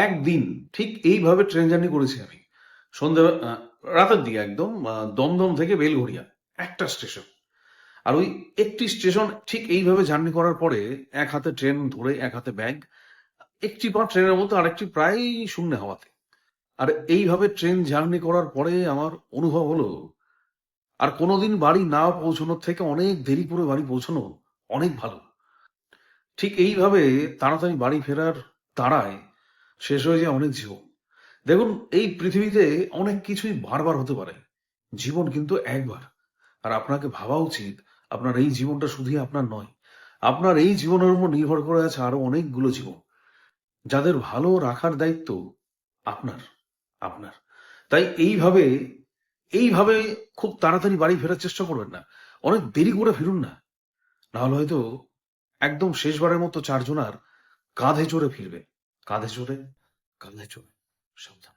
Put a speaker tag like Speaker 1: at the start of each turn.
Speaker 1: একদিন ঠিক এইভাবে ট্রেন জার্নি করেছি আমি। সন্ধ্যে রাতের দিকে একদম দমদম থেকে বেলঘড়িয়া একটা স্টেশন। আর ওই একটি স্টেশন ঠিক এইভাবে জার্নি করার পরে এক হাতে ট্রেন ধরে এক হাতে ব্যাগ, একটি পা ট্রেনের মধ্যে আরেকটি প্রায় শূন্য হাওয়াতে। আর এইভাবে ট্রেন জার্নি করার পরে আমার অনুভব হলো আর কোনোদিন বাড়ি না পৌঁছানোর থেকে অনেক দেরি করে বাড়ি পৌঁছানো অনেক ভালো। ঠিক এইভাবে তাড়াতাড়ি বাড়ি ফেরার তাড়ায় শেষ হয়ে যায় অনেক জীবন। দেখুন, এই পৃথিবীতে অনেক কিছুই বারবার হতে পারে, জীবন কিন্তু একবার। আর আপনাকে ভাবা উচিত আপনার এই জীবনটা শুধুই আপনার নয়, আপনার এই জীবনের উপর নির্ভর করে আছে আরো অনেকগুলো জীবন, যাদের ভালো রাখার দায়িত্ব আপনার আপনার তাই এইভাবে এইভাবে খুব তাড়াতাড়ি বাড়ি ফেরার চেষ্টা করবেন না, অনেক দেরি করে ফিরুন না। নাহলে হয়তো একদম শেষবারের মতো চারজনার কাঁধে চড়ে ফিরবে। কাঁধে চড়ে, কাঁধে চড়ে। সাবধান।